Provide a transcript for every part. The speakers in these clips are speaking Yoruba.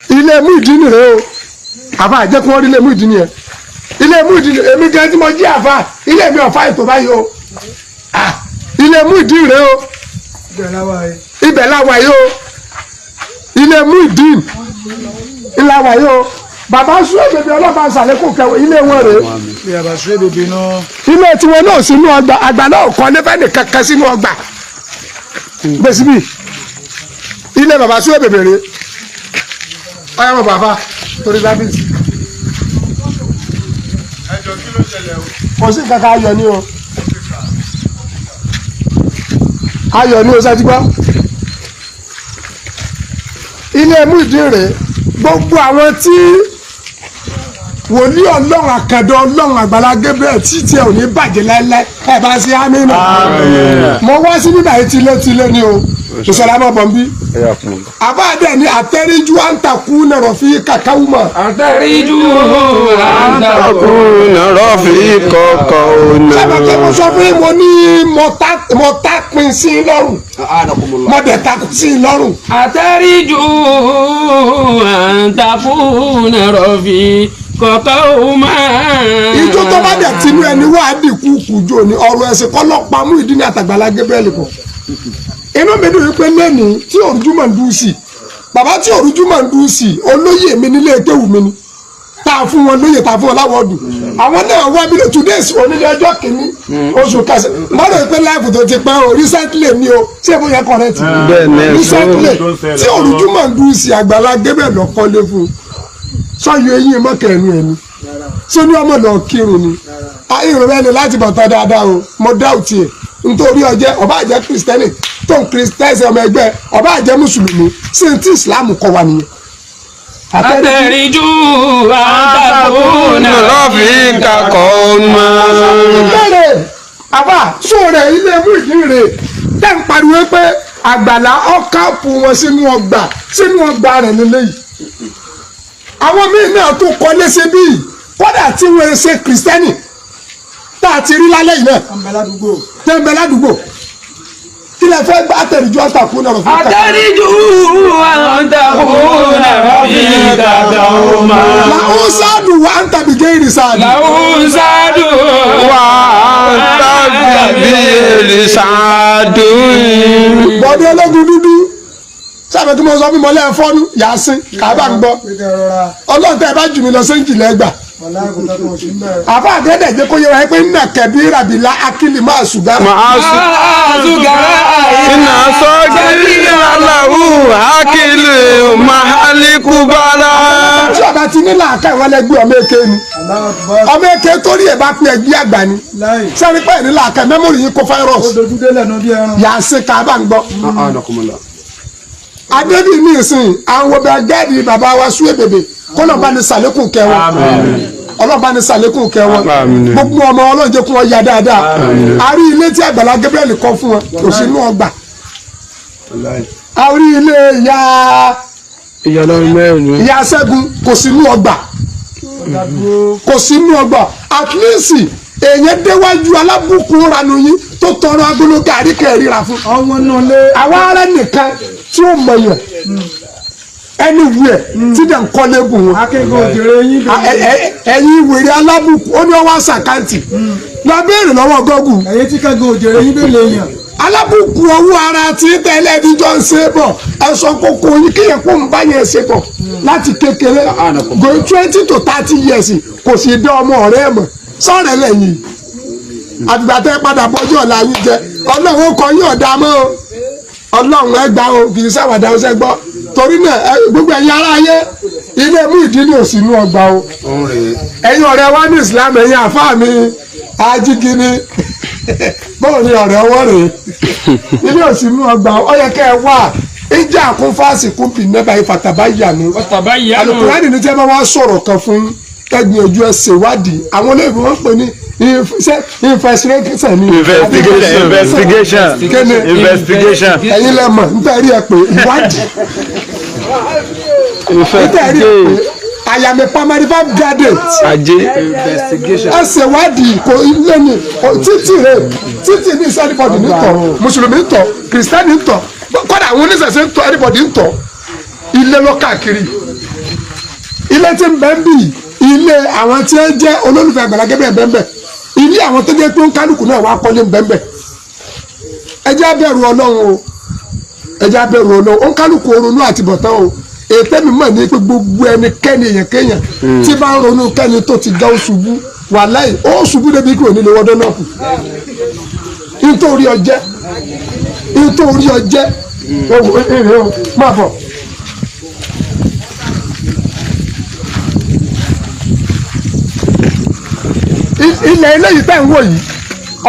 ilé Muyideen rèé o àfa àjẹ́ kí wọ́n rí ilé Muyideen yẹn ilé Muyideen èmi gan tí mo jí àfa ilé mi ọ̀fà ètò báyìí o ilé Muyideen rèé o ibẹ̀ láwa yìí o ilé Muyideen ìlàwà yìí o bàbá Suwe bèbè ọlọ́pàá ṣàlékún kẹwọ́ ilé wọn rèé ilé tiwọn náà sínú ọgbà àgbà náà kọ́ nífẹ̀ẹ́ nìkan kan sínú ọgbà gbèsè bíi ilé bàbá Suwe bèbè rèé ọyọ mọ bàbá torí lábìsì. ẹjọ́ kí ló ṣẹlẹ̀ o. kò sí kankan ayọ̀ ni o ayọ̀ ni o ṣáàtì gbọ́. ilé Muyideen rèé gbogbo àwọn tí wòlíì ọlọ́run àkàndọ̀ ọlọ́run Àgbàlá Gabriel títí ẹ̀ ò ní bàjẹ́ láéláé ẹ̀ bá sí amínú. mo wá sí bíbá yìí tilé ni o ìṣọ̀lá mọ̀ bọ̀ ń bí. àbáàdẹ ni àtẹríjú àǹtakù nàrọ̀ fi kàkàwù mọ̀. àtẹríjú àǹtakù nàrọ̀ fi kọ̀kọ̀ ònà. sábà kí mo sọ fún yín mo ní mo ta pin sí i lọ́rùn mo dẹ̀ ta sí i lọ́rùn. àtẹríjú àǹtakù nàrọ̀ fi kọ̀kọ̀ ònà. ìjọ tó bá dẹ̀ tinú ẹni wá dínkù kùjọ ni ọ̀rọ̀ ẹ̀sìn kọ́lọ́pàá Muyideen àtàgbàlá Gabriel kọ. inú mi dùn wípé lẹ́nìí tí òrùjú máa ń dùn sí bàbá tí òrùjú máa ń dùn sí olóyè mi nílé kéwù mi ni tá a fún wọn lóyè tá a fún wọn láwọ̀dù àwọn náà wá bí today onílé ọjọ́ kìíní oṣù kẹsàn-án mọ́tò ìpín láìpù tó ti pẹ́ o recently ni o ṣé mo yẹ correct recently tí òrùjú máa ń dùn sí Àgbàlá Gabriel lọ́kọ́lé fún sọ́yọ́ eyín mọ́kẹ́nu ẹni sóní ọmọ lọ kírun ni irun rẹ ni láti bọ̀ tán dáadáa o mo dá òtí ẹ̀ nítorí ọba àjẹ́ kristẹni tó ń kristẹni ọmọ ẹgbẹ́ ọba àjẹ́ mùsùlùmí sí ti islam kọ́ wa nìyẹn. àtẹríjú àǹtakù nàrọ̀ fi kọ̀kọ̀ ònà. ìbéèrè àbá sóòrè ilé Muyideen rè tẹ́ ń pariwo pé Àgbàlá ọ̀káàpù wọn sínú ọgbà rẹ̀ lélẹ́yìí àwọn míì náà tó kọ́lé sí bíi kódà tí wọ́n ṣe kristẹni tá a ti rí lálẹ́ yìí náà tẹ́ńbẹ́ ládùúgbò kí lè fẹ́ gba àtẹ̀ríjú àǹtakù náà fún kàkà. àtẹríjú àǹtakù nàrọ̀ fi kọ̀kọ̀ ònà. làwọn sáàdù wà ń tàbí géèrè sáàdù. làwọn sáàdù wà ń tàbí géèrè sáàdù. bọ́dé ológun dúdú sábà tí mo sọ fún mi lẹ́yìn fọ́nú Yásìn kábà ń gbọ́ ọlọ́run tẹ́ ẹ bá jù mí lọ sẹ́ńjì lẹ́gbà. àbá àgẹ́dẹ̀ jẹ́ kó yẹ wáyé pé nínú kẹ̀bí ràbìlà akílì máa ṣùgbọ́n. máa ṣùgbọ́n iná sọ́gẹ́rì aláwù akílì máàlíkù bàrà. tí ọba ti ní làákà ìwọ́n lẹ́gbẹ́ ọmọ èké ni ọmọ èké torí ẹ̀ bá pín ẹgbẹ́ àgbà ni sẹ́ni pé ní làákà mẹ́mórì yìí kó fáírọ́ọ̀sì Yásìn kábà ń gbọ́. adébí ní ìsìn àwọn ọbẹ̀ gẹ́ẹ̀dì bàbá wa Suwe bèbè kọ́nà bá ní sàlékùn kẹwọn ọlọ́ba ní sàlékùn kẹwọn gbogbo ọmọ Ọlọ́run jẹ́ kí wọ́n ya dáadáa a rí ilé tí Àgbàlá Gabriel kọ́ fún wọn kò sí inú ọgbà a rí ilé ìyá Ṣẹ́gun kò sí inú ọgbà kò sí inú ọgbà at least èèyàn déwájú alábùkún ranu yín tó tọrọ agolo gàrí kẹrìíra fún àwọn ará nìkan tí ó mọ̀yàn ẹni wú ẹ tí dẹ̀ ń kọ́ lébù wọn. ẹ̀yin wèrè alábùkù ó ní ọwọ́ àṣàkáǹtì lọ béèrè lọ́wọ́ gọ́gùn. ẹ̀yin tí kẹ́gàn òjèrè yín bẹ́ẹ̀ lè yàn. alábùkù owó ara tí tẹ́lẹ̀ ẹ̀díjọ́ ń ṣe bọ̀ ẹ̀sọ́ kókó yín kéèyàn kó ń bá yẹn ṣe bọ̀ láti kékeré going 20 to 30 years kò sì dé ọmọ ọ̀rẹ́ mọ̀ sọ̀rọ̀ lẹ́yìn àtìgbà tẹ́ padà bọ́jú ọ̀la yín jẹ ọlọ́run kọ yín ọ̀dà mọ́ ọlọ́run ẹgbàá o kì í sáwàdà ọ̀sẹ̀ gbọ́ torí náà gbogbo ẹ̀yin ará ayé ilé Muyideen ò sí inú ọgbà o ẹ̀yin ọ̀rẹ́ wa ní Islam ẹ̀yin àfáà mi ajígini báwo ni ọ̀rẹ́ ọwọ́ rèé ilé ò sí inú ọgbà ó yẹ kẹ́ ẹ wá ìjà àkúnfàásì kúmpì nẹ́bà ìfàtàbáyànú Àlùkùránì ní tí ẹ bá wá sọ̀rọ̀ kan fún ẹgbìyànjú ẹ ṣèwádìí àwọn olóyìnbó wọn pè ní investigation ẹ̀yin lẹ mọ̀ nítorí ẹ pé ìwádìí nítorí ẹ pé I am a primary five graduate ẹ ṣèwádìí kò ilé ni títì rẹ títì ní sẹ́nìbọ̀dì nítọ̀ mùsùlùmí nítọ̀ kìrìsìtẹ́nì nítọ̀ kódà àwọn oníṣẹ̀ṣe ń tọ́ everybody ń tọ́ ilé lọ káàkiri ilé tí ń bẹ́ẹ̀ bì ilé àwọn tí ń jẹ́ olólùfẹ́ Àgbàlá Gabriel bẹ́ẹ̀ ilé àwọn tó jẹ́ pé ń kálukú náà wá kọ́lé bẹ́ẹ̀ ẹ jẹ́ á bẹ̀rù Ọlọ́run o ẹ jẹ́ á bẹ̀rù Ọlọ́run ó ń kálukú ronú àtibọ̀tán o ètè mi mọ̀ ní pé gbogbo ẹnikẹ́ni èèyàn kéèyàn tí bá ń ronú kẹ́ni tó ti ga ó ṣubú wàláhì ó ṣubú débi kúrò nílé wọ́dọ́ náà kù nítorí ọjẹ́ máa bọ̀. ilẹ̀ eléyìí tẹ̀ ń wò yìí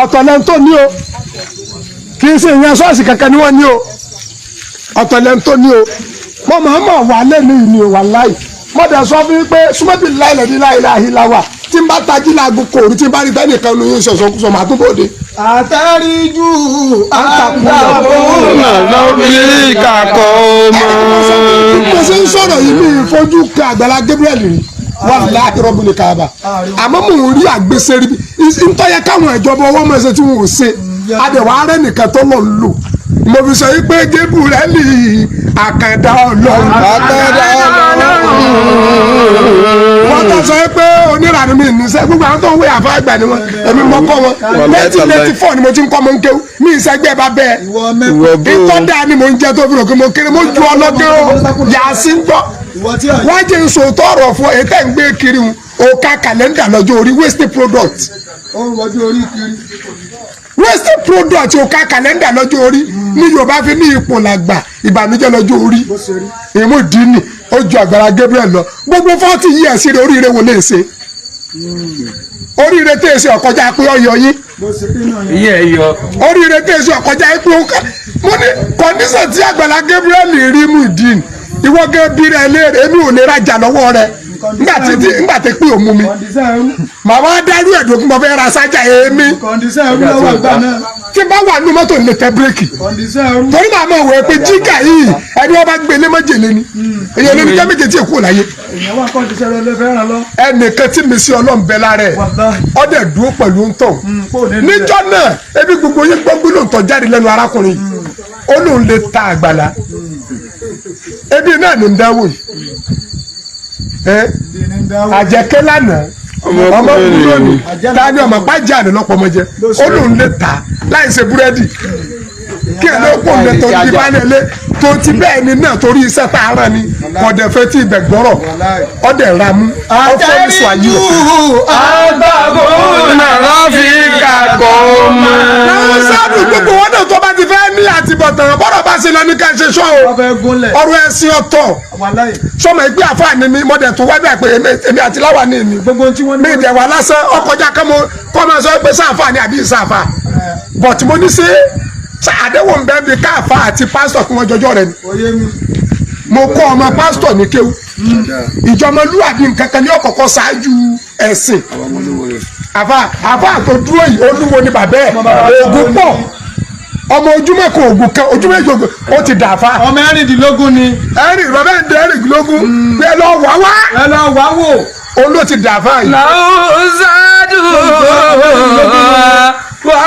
ọ̀tọ̀ lẹ́nu tó ní o kì í ṣe ìyẹn ṣọ́ọ̀ṣì kankan ni wọ́n ní o ọ̀tọ̀ lẹ́nu tó ní o mo máa mọ̀ wà lẹ́nu ìní o wàláhì mo dẹ̀ sọ fún yín pé súnmọ́bì láìlẹ̀ ní láìláì láwà tí n bá tají láago kòrí tí n bá rí bẹ́ẹ̀ nìkan ní sọ̀sọ̀kúsọ̀ màá tó bóde. àtàríjù àtàkùnà lọ́bí kakọ́ mọ́. mo ṣe ń sọ̀rọ̀ yìí mi ìfojú ka Àgbàlá Gabriel rí wàláhì rọ́bìlì Káàbà àmọ́ mò ń rí àgbésẹ́rí bí ntọ́yẹ káwọn ìjọba ọwọ́ mọ̀ ṣe tí wọn ò ṣe adẹ̀wà arẹ́ nìkan tó lọ lò mo fi sọ pé Gabriel àkàndá Ọlọ́run wọ́n tó sọ pé onírànú mi níṣẹ́ gbogbo àwọn tó ń wé àfọ àgbà ni wọn èmi mọ kọ́ wọn 1984 ni mo ti ń kọ́ mọ́ ń kéwú mi ìṣẹ́gbẹ́ bá bẹ́ẹ̀ ìtọ́dà ni mo ń jẹ́ tó fi rò pé mo kéré mo ju ọlọ́dẹ o yàá sí ń gbọ́ wọ́n jẹ́ ń sòótọ́ ọ̀rọ̀ fún ètò ẹ̀ ń gbé kiri òkà kàlẹ́ndà lọ́jọ́ orí waste product waste product òkà kàlẹ́ndà lọ́jọ́ orí ní Yorùbá fi ní ipò làgbà ìbànújẹ́ lọ́jọ́ orí èmo dínì ó ju Àgbàlá Gabriel lọ gbogbo 40 years rẹ oríire wo lè ṣe oríire tẹ̀ ṣe ọ̀kọjá pé ọyọ yín oríire tẹ̀ ṣe ọ̀kọjá pé ó ká mo ní condition tí Àgbàlá Gabriel rí mú ìdí ìwọ gẹ́gẹ́ bí rẹ léèrè èmi ò lè rajà lọ́wọ́ rẹ nígbà tí pé òmu mi màá wá dárú ẹ̀dùn kí mo fẹ́ ra sájà èmi tí bá wà nínú mọ́tò lè tẹ bírèkì torí màá mọ̀ wẹ̀ pé jígà yìí ẹni wọ́n bá gbé lé mọ́jèlé ni èyàn lórí jẹ́ méje tí èkó láyé ẹnìkan tí mi sí ọlọ́m̀bẹ lára ẹ̀ ọdẹ dúró pẹ̀lú ń tọ̀ níjọ́ náà ebi gbogbo yín gbọ́ gbólóhùn tó jáde lẹ́nu arákùnrin ó lóun lè ta Àgbàlá ebi náà ní ń dáwò yìí àjẹkẹ́ lánàá ọmọ kúrò ní tani ọmọ pàjá ní lọ́pọ̀ ọmọ jẹ ó lóun lè ta láì ṣe búrẹ́dì kí ẹ ló pọ̀ ní tó ti bá nílé tó ti bẹ́ẹ̀ ni náà torí iṣẹ́ tá a rán ni kọ̀dẹ̀ fẹ́ tí ibẹ̀ gbọ́rọ̀ ọdẹ ra mú ọfọ ní sọ ayé àtàkùnà lọ́bí kakọ́ mọ́. àwọn sáàdù gbogbo wọn náà tó bá ti fẹ́ ní àtibọ̀tàn bọ́dọ̀ bá ṣe lọ ní ká ṣe sọ o ọ̀rọ̀ ẹ̀sìn ọ̀tọ̀ sọmọ ẹgbẹ́ àfààní mi mọ̀dẹ̀ tó wá bẹ́ẹ̀ pé èmi àti láwa ní mi mi ìdẹ̀wà lásán ọkọjá kọ́ máa sọ pé sáfà ni àbí sáfà but mo ní sí àdéhùn bẹ́ẹ̀ bí káàfà àti pásítọ̀ kí wọ́n jọjọ́ rẹ̀ ni mo kọ́ ọmọ pásítọ̀ ní kéwú ìjọmọlúwàbí nǹkan kan ní ọ̀kọ̀ọ̀kan ṣáájú ẹ̀sìn àfà tó dúró yìí olúwo ni bàbá ẹ̀ oògùn pọ̀ ọmọ ojúmọ̀ kan oògùn kan ojúmọ̀ èjì oògùn ó ti dà fà. ọmọ ẹ̀rìndínlógún ni. ẹ̀rìndínlógún ẹ lọ wá wò olú ti dà fà yìí. làwùsàdù wà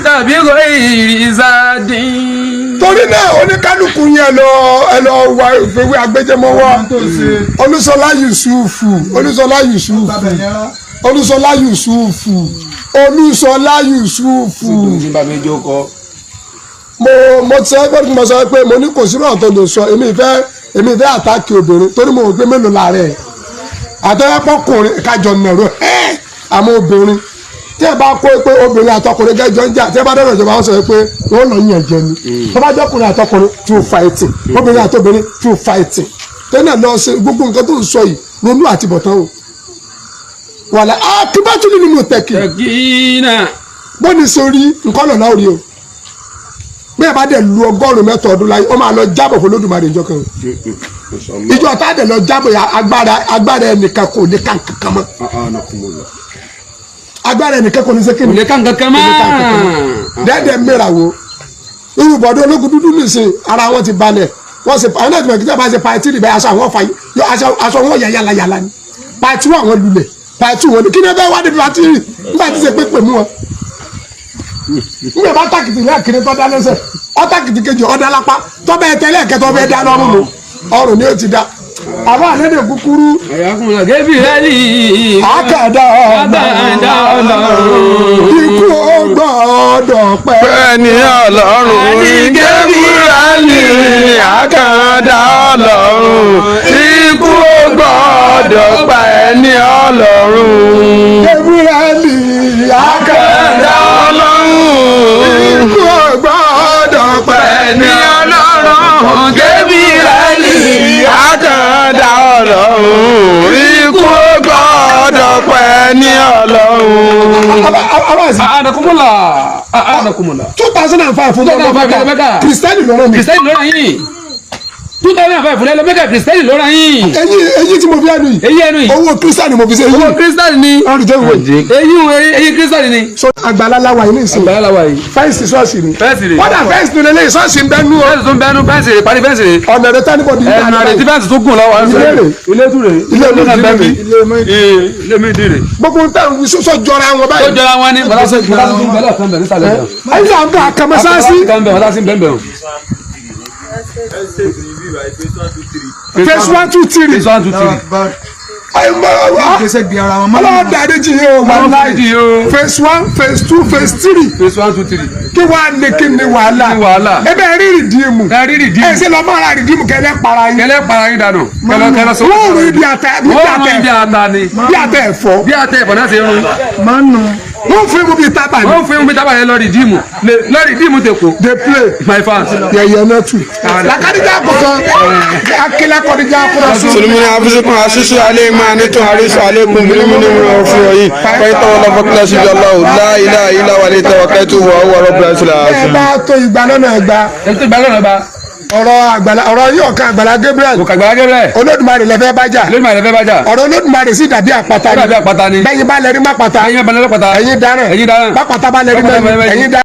tàbí kò ìrìsàdì. torí náà oníkálukú yẹn ẹ lọ wá ìfowó agbẹjẹmọwọ Olúṣọlá Yusufu mo ti sọ pé mo sọ pé mo ní kò sí náà tó lè sọ èmi ìfẹ́ àtàkì obìnrin torí mo rò pé mélòó láàrẹ̀ àtẹ́wọ́pọ̀kùnrin kájọ nàró àmọ́ obìnrin tí ẹ bá kó pé obìnrin àtọkùnrin gẹ́jọ ń jà tí ẹ bá dọ̀rọ̀ ìjọba wọn sọ pé wọ́n lọ yàn jẹ ni tó bá jọkùnrin àtọkùnrin two fighting obìnrin àtobìnrin two fighting tẹ́lẹ̀ lọ ṣe gbogbo nǹkan tó ń sọ yìí ronú àtibọ̀tán o wàlẹ̀ akíbátúlì ni mo tẹ̀kì bó ní sórí nǹkan lọ́nà òrí o bí ẹ bá dẹ̀ lu 100 ọdún láyé ó máa lọ jábọ̀ fún Olódùmarè ìjọ kan ìjọ tá a dẹ̀ lọ jábọ̀ agbára ẹnìkan kò ní kankan mọ́ agbára ẹnìkan kò ní sẹ́kẹ̀ ní kankan mọ́ dẹ́ẹ̀dẹ̀ mìíràn wo irú bọ̀dọ̀ ológun dúdú nìsín ara wọn ti balẹ̀ wọ́n ṣe àwọn ẹ̀dùnmọ̀ kí bá ṣe pàtí rìbẹ́ aṣọ wọn yà yàlàyàlà ni pàtí wọn lulẹ̀ pàtí wọn ni kí ni ẹ bẹ́ẹ̀ wá débi pàtí rì nígbà tí ṣe pépè mú wọn nígbà bá tàkìtì ní àkìrí tó dá lẹ́sẹ̀ ọ́tàkìtì kejì ọ̀dá lápá tọ́bẹ̀ ẹ̀tẹ́lẹ̀ kẹtọ́ bẹ́ẹ̀ dá lọ́rùn nù ọrùn ni ó ti dá àbá àlédè kúkúrú. gẹ́bí rẹ́lì àkàdá ọlọ́run ikú ó gbọ́dọ̀ pẹ́. Bẹ́ẹ̀ni Ọlọ́run gẹ́bí rẹ́lì àkàndá Ọlọ́run ikú ó gbọ́dọ̀ pa ẹni Ọlọ́run. Gabrieli àkàndá Ọlọ́run ikú ó gbọ́dọ̀ pẹ́. ẹni Ọlọ́run gẹ́bí rẹ́lì àkàndá Ọlọ́run ikú ó gbọ́dọ̀ pa ẹni Ọlọ́run. abasi àdàkùnmọ́là 2005 fún ọmọ mẹ́ka kristiani lọ́rọ̀ mi. kìrìsìtẹ́nì ló ràn yín 2005 fún ẹlẹ́mẹ́kà kìrìsìtẹ́nì ló ràn yín. èyí tí mo fi ẹnu yìí èyí ẹnu yìí owó kristiani mo fi ṣe owó yìí kìrìsìtẹ́nì ni ọrùn jẹ́ ìwé èyí kìrìsìtẹ́nì ni. so àgbàlálàwà yìí ní ìsìn àgbàlá wa yìí fẹ́ǹsì ṣọ́ọ̀ṣì ni fẹ́ǹsì rè kódà fẹ́ǹsì tó lélẹ́yìn ṣọ́ọ̀ṣì ń bẹ́nu o fẹ́ǹsì tó ń bẹ́nu fẹ́ǹsì rè parí fẹ́ǹsì rè ọ̀nà rẹ̀ tánibọ̀dì ẹnu rè tí fẹ́ǹsì tó gùn lọ́wọ́ Ilé rè. ilé tún rè Ilé mi náà dì bẹ́ẹ̀ rè. mi ilé mi dì rè. gbogbo ń tẹ̀ ń sọ jọra wọn tó báyìí jọra wọn ni bàtà sí bẹ́ẹ̀ kan bẹ̀ nísàlẹ̀ bẹ̀. ayé à ń bọ̀ àkàmọ́sáàsì kan bẹ̀ bàtà sí bẹ́ẹ̀ bẹ̀ o. phase 1 2 3 phase 1 2 3. Kẹsẹ̀ gbé ara wọn mọ́. ọlọ́wọ́ dàdé jì yín o wà láì phase 1 phase 2 phase 3 phase 1 2 3. kí wàá ní kí ni wàhálà Kí ni wàhálà? ebe rí rìdíìmù ẹ rí rìdí. ẹ ṣe lọ máa ra rìdíìmù kẹlẹ para yín kẹlẹ́ para yín dànù kẹlẹ́ sọ. wọ́n rú ibi àtẹ wọ́n mú ibi ata ni bí àtẹ ẹ̀fọ́ bí ata ẹ̀fọ́ náà ṣe rún. Máa ń nù. wọ́n fún ibi tábà ní wọ́n fún mi tábà yẹn lọ rìdíìmù lọ rìdíìmù tèkó dey play my fans. yẹyẹ náà tù làkàdíjà kọ̀ọ̀kan akílẹ̀ kọ́díjà kúrọ̀ sùn. Sulmuni afusikum asisu alayhim anitum harisu alaykum bilimuni rafiyoyi fayita wala fakula sibi Allahu la ilaha illa wa alayhi tawakkaltu wa huwa rabbul arshil ẹ azim. bá tó ìgbà lọ́nà ẹgbà ẹ tó gbàgbọ́ náà bá ọ̀rọ̀ yóò kan àgbàlá Gabriel kò kàgbà gẹ́gẹ́ Olódùmarè lẹ́fẹ́ bájà lónìí màá lè fẹ́ bá jà. ọ̀rọ̀ Olódùmarè sì dàbí àpáta ó dàbí àpáta ni. bẹ́yìn bá lẹ́rí má pàtà ẹ̀yin bá lẹ́rẹ́ pàtà. ẹ̀yin dáràn ẹ̀yin dáràn. bá pàtà bá lẹ́rí Bá pàtà bá mẹ́rin lẹ́rí ẹ̀yin dáràn.